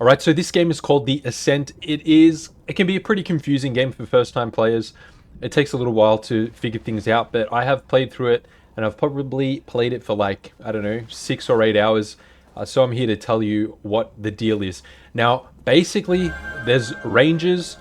All right, so this game is called the Ascent. It can be a pretty confusing game for first-time players. It takes a little while to figure things out, but I have played through it, and I've probably played it for like, I don't know, 6 or 8 hours. So I'm here to tell you what the deal is. Now, basically, there's rangers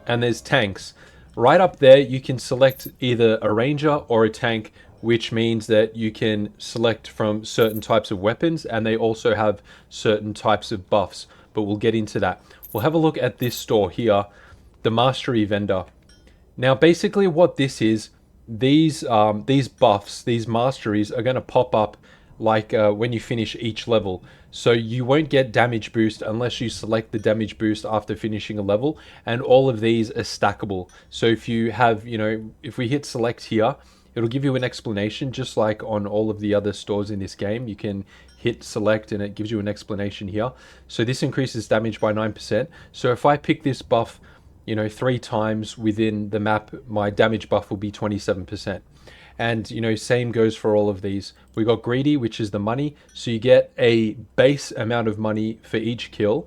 and there's tanks. Right up there, you can select either a ranger or a tank, which means that you can select from certain types of weapons, and they also have certain types of buffs. But we'll get into that. We'll have a look at this store here, the Mastery vendor. Now, basically, what this is, these buffs, these masteries, are going to pop up like when you finish each level. So you won't get damage boost unless you select the damage boost after finishing a level, and all of these are stackable. So if you have, if we hit select here, it'll give you an explanation, just like on all of the other stores in this game. You can hit select and it gives you an explanation here. So this increases damage by 9%. So if I pick this buff, 3 times within the map, my damage buff will be 27%. And, same goes for all of these. We got greedy, which is the money. So you get a base amount of money for each kill,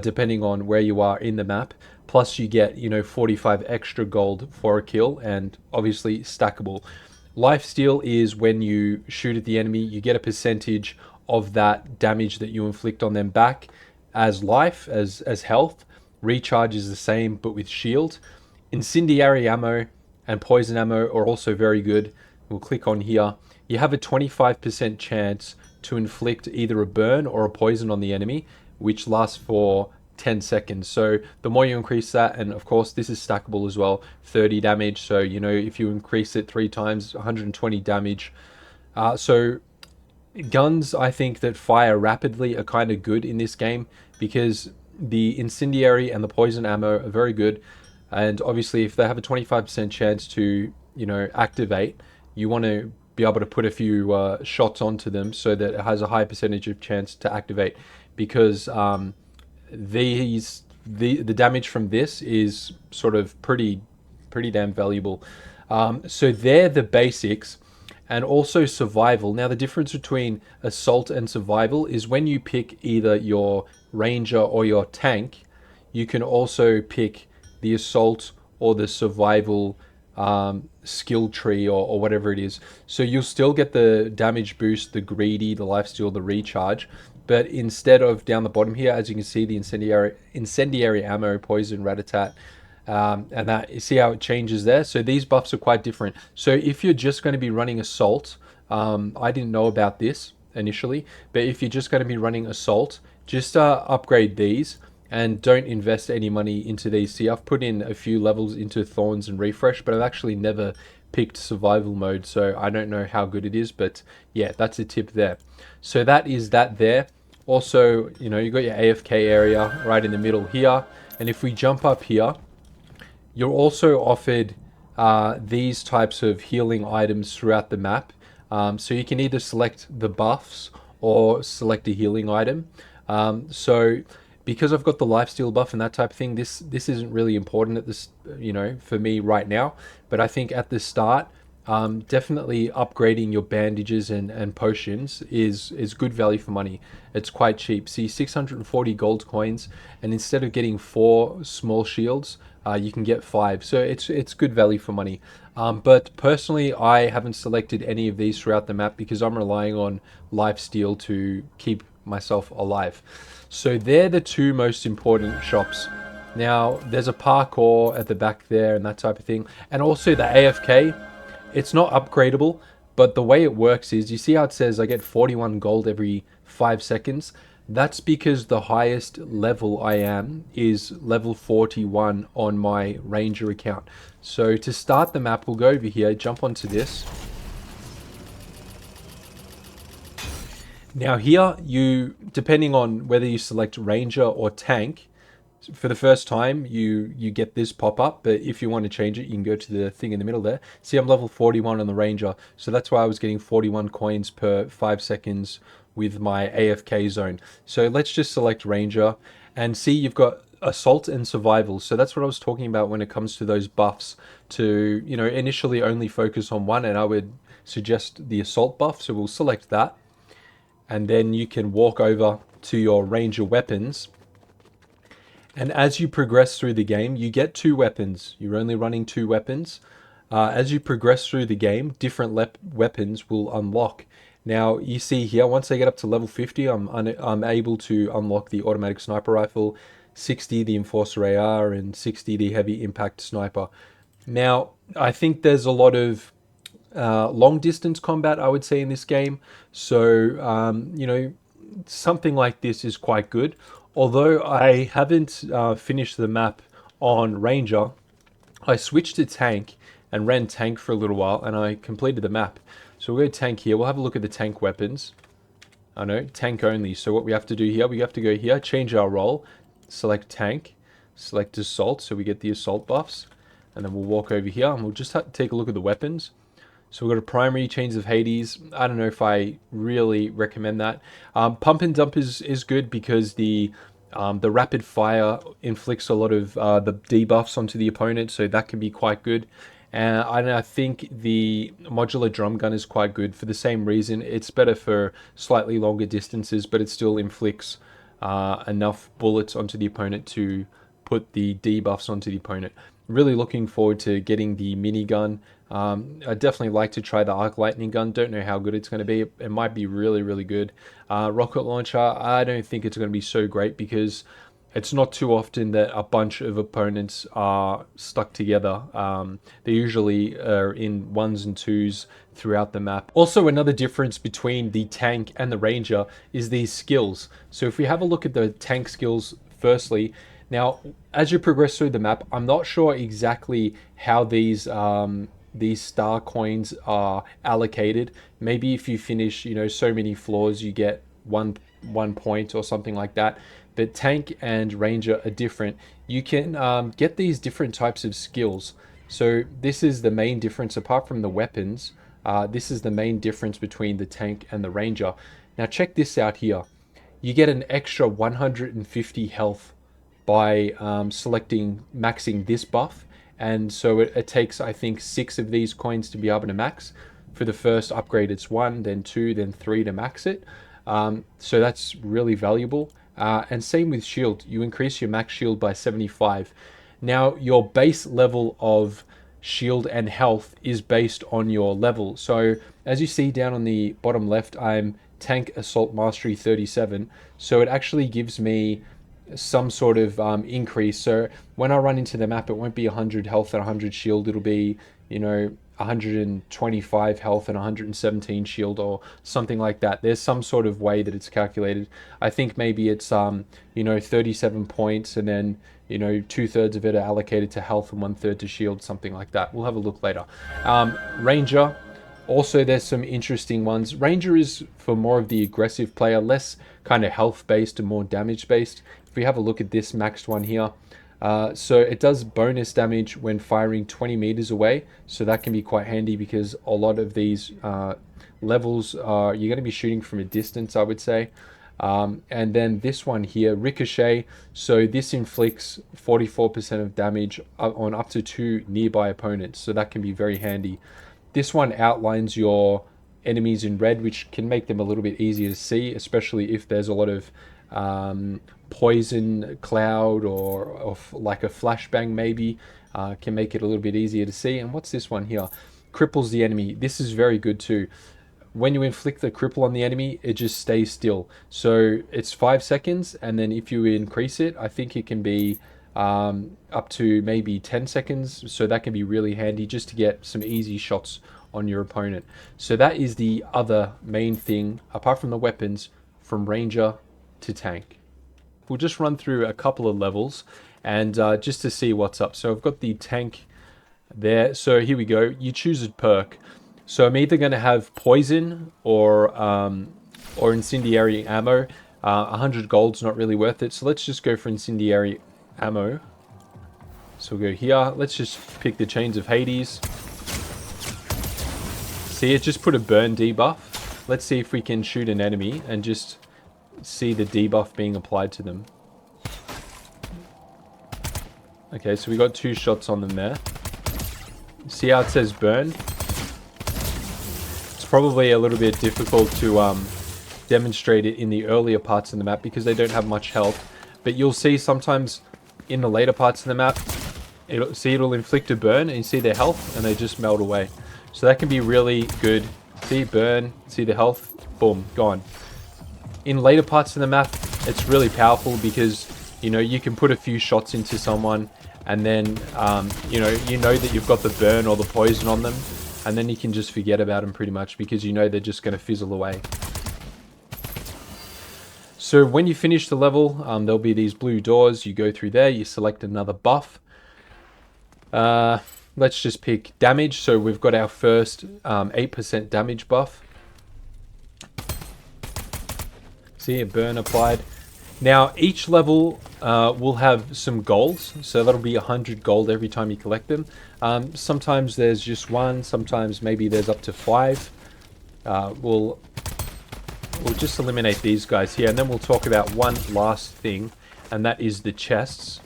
depending on where you are in the map. Plus you get, 45 extra gold for a kill, and obviously stackable. Lifesteal is when you shoot at the enemy, you get a percentage of that damage that you inflict on them back as life, as health. Recharge is the same, but with shield. Incendiary ammo and poison ammo are also very good. We'll click on here. You have a 25% chance to inflict either a burn or a poison on the enemy, which lasts for 10 seconds. So the more you increase that, and of course this is stackable as well, 30 damage. So, if you increase it 3 times, 120 damage. So guns, I think, that fire rapidly are kind of good in this game, because the incendiary and the poison ammo are very good. And obviously, if they have a 25% chance to, activate, you want to be able to put a few shots onto them so that it has a high percentage of chance to activate. Because the damage from this is sort of pretty damn valuable. So they're the basics. And also survival. Now, the difference between assault and survival is when you pick either your ranger or your tank, you can also pick the assault or the survival skill tree, or whatever it is. So you'll still get the damage boost, the greedy, the lifesteal, the recharge. But instead of down the bottom here, as you can see, the incendiary ammo, poison, rat-a-tat, and that, you see how it changes there. So these buffs are quite different. So if you're just going to be running assault, I didn't know about this initially, but if you're just going to be running assault, just upgrade these and don't invest any money into these. See, I've put in a few levels into thorns and refresh, but I've actually never picked survival mode, so I don't know how good it is. But yeah, that's a tip there. So that is that there. Also, you got your AFK area right in the middle here, and if we jump up here, you're also offered these types of healing items throughout the map. So you can either select the buffs or select a healing item. So because I've got the lifesteal buff and that type of thing, this isn't really important at this, for me right now. But I think at the start, definitely upgrading your bandages and potions is good value for money. It's quite cheap. See, 640 gold coins, and instead of getting 4 small shields, you can get 5. So it's good value for money. But personally, I haven't selected any of these throughout the map because I'm relying on lifesteal to keep myself alive. So they're the 2 most important shops. Now, there's a parkour at the back there and that type of thing. And also the AFK, it's not upgradable, but the way it works is, you see how it says I get 41 gold every 5 seconds? That's because the highest level I am is level 41 on my ranger account. So to start the map, we'll go over here, jump onto this. Now here, depending on whether you select ranger or tank, for the first time you get this pop up, but if you want to change it, you can go to the thing in the middle there. See, I'm level 41 on the ranger, so that's why I was getting 41 coins per 5 seconds with my AFK zone. So let's just select ranger, and see, you've got assault and survival. So that's what I was talking about when it comes to those buffs, to initially only focus on one, and I would suggest the assault buff. So we'll select that, and then you can walk over to your ranger weapons, And as you progress through the game, you get 2 weapons. You're only running 2 weapons. As you progress through the game, different weapons will unlock. Now, you see here, once I get up to level 50, I'm able to unlock the automatic sniper rifle, 60 the Enforcer AR, and 60 the heavy impact sniper. Now, I think there's a lot of long distance combat, I would say, in this game. So, something like this is quite good. Although I haven't finished the map on Ranger, I switched to tank and ran tank for a little while, and I completed the map. So we'll go tank here. We'll have a look at the tank weapons. I know, tank only. So what we have to do here, we have to go here, change our role, select tank, select assault, so we get the assault buffs. And then we'll walk over here, and we'll just take a look at the weapons. So we've got a primary, Chains of Hades. I don't know if I really recommend that. Pump and Dump is good because the rapid fire inflicts a lot of the debuffs onto the opponent, so that can be quite good. And I think the modular drum gun is quite good for the same reason. It's better for slightly longer distances, but it still inflicts enough bullets onto the opponent to put the debuffs onto the opponent. Really looking forward to getting the minigun. I'd definitely like to try the arc lightning gun. Don't know how good it's going to be. It might be really, really good. Rocket launcher, I don't think it's going to be so great because it's not too often that a bunch of opponents are stuck together. They usually are in ones and twos throughout the map. Also, another difference between the tank and the ranger is these skills. So if we have a look at the tank skills firstly, now as you progress through the map, I'm not sure exactly how these star coins are allocated. Maybe if you finish, so many floors, you get one point or something like that. But tank and ranger are different. You can get these different types of skills. So this is the main difference, apart from the weapons. This is the main difference between the tank and the ranger. Now check this out here. You get an extra 150 health by maxing this buff. And so it takes, I think, 6 of these coins to be able to max. For the first upgrade, it's 1, then 2, then 3 to max it. So that's really valuable. And same with shield. You increase your max shield by 75. Now, your base level of shield and health is based on your level. So as you see down on the bottom left, I'm tank assault mastery 37. So it actually gives me some sort of increase. So when I run into the map, it won't be 100 health and 100 shield. It'll be, 125 health and 117 shield or something like that. There's some sort of way that it's calculated. I think maybe it's 37 points, and then 2/3 of it are allocated to health and 1/3 to shield, something like that. We'll have a look later. Ranger, also there's some interesting ones. Ranger is for more of the aggressive player, less kind of health based and more damage based. If we have a look at this maxed one here, so it does bonus damage when firing 20 meters away. So that can be quite handy because a lot of these levels are, you're going to be shooting from a distance, I would say. And then this one here, Ricochet. So this inflicts 44% of damage on up to 2 nearby opponents. So that can be very handy. This one outlines your enemies in red, which can make them a little bit easier to see, especially if there's a lot of poison cloud or like a flashbang maybe. Can make it a little bit easier to see. And what's this one here? Cripples the enemy. This is very good too. When you inflict the cripple on the enemy, it just stays still. So it's 5 seconds, and then if you increase it, I think it can be up to maybe 10 seconds. So that can be really handy just to get some easy shots on your opponent. So that is the other main thing, apart from the weapons, from Ranger to Tank. We'll just run through a couple of levels and just to see what's up. So I've got the Tank there. So here we go. You choose a perk. So I'm either going to have poison or incendiary ammo. 100 gold's not really worth it. So let's just go for incendiary ammo. So we'll go here. Let's just pick the Chains of Hades. See, it just put a burn debuff. Let's see if we can shoot an enemy and just see the debuff being applied to them. Okay, so we got 2 shots on them there. See how it says burn? Probably a little bit difficult to demonstrate it in the earlier parts of the map because they don't have much health, but you'll see sometimes in the later parts of the map, it'll inflict a burn, and you see their health, and they just melt away. So that can be really good. See, burn, see the health, boom, gone. In later parts of the map, it's really powerful because, you know, you can put a few shots into someone, and then, you know that you've got the burn or the poison on them, and then you can just forget about them pretty much because you know they're just going to fizzle away. So when you finish the level, there'll be these blue doors. You go through there, you select another buff. Let's just pick damage. So we've got our first 8% damage buff. See, a burn applied. Now, each level will have some golds. So that'll be 100 gold every time you collect them. Sometimes there's just one. Sometimes maybe there's up to 5. We'll just eliminate these guys here. And then we'll talk about one last thing. And that is the chests.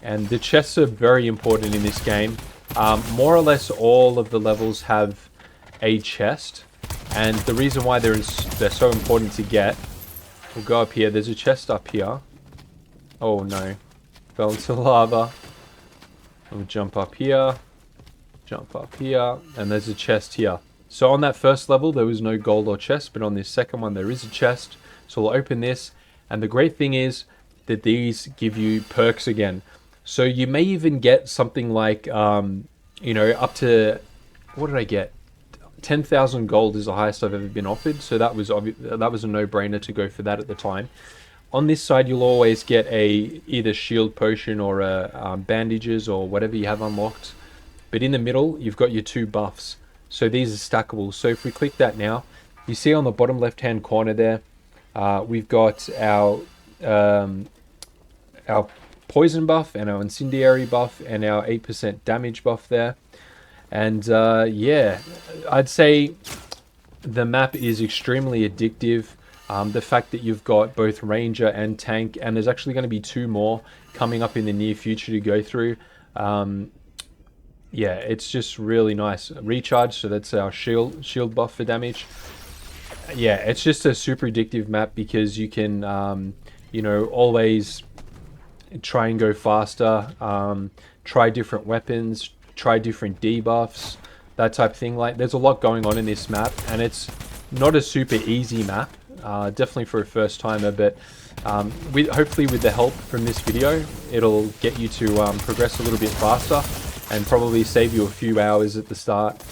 And the chests are very important in this game. More or less all of the levels have a chest. And the reason why they're so important to get... We'll go up here. There's a chest up here. Oh no. Fell into lava. We'll jump up here. Jump up here. And there's a chest here. So on that first level, there was no gold or chest. But on this second one, there is a chest. So we'll open this. And the great thing is that these give you perks again. So you may even get something like, you know, up to, what did I get? 10,000 gold is the highest I've ever been offered. So that was a no-brainer to go for that at the time. On this side, you'll always get either shield potion or bandages or whatever you have unlocked. But in the middle, you've got your 2 buffs. So these are stackable. So if we click that now, you see on the bottom left-hand corner there, we've got our poison buff and our incendiary buff and our 8% damage buff there. And yeah, I'd say the map is extremely addictive. The fact that you've got both ranger and tank, and there's actually going to be 2 more coming up in the near future to go through. Yeah, it's just really nice. Recharge, so that's our shield buff for damage. Yeah, it's just a super addictive map because you can, you know, always try and go faster, try different weapons, try different debuffs, that type of thing. Like, there's a lot going on in this map, and it's not a super easy map, definitely for a first timer, but hopefully with the help from this video, it'll get you to progress a little bit faster and probably save you a few hours at the start.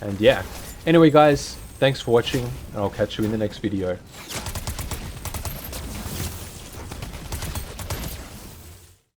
And yeah, anyway guys, thanks for watching, and I'll catch you in the next video.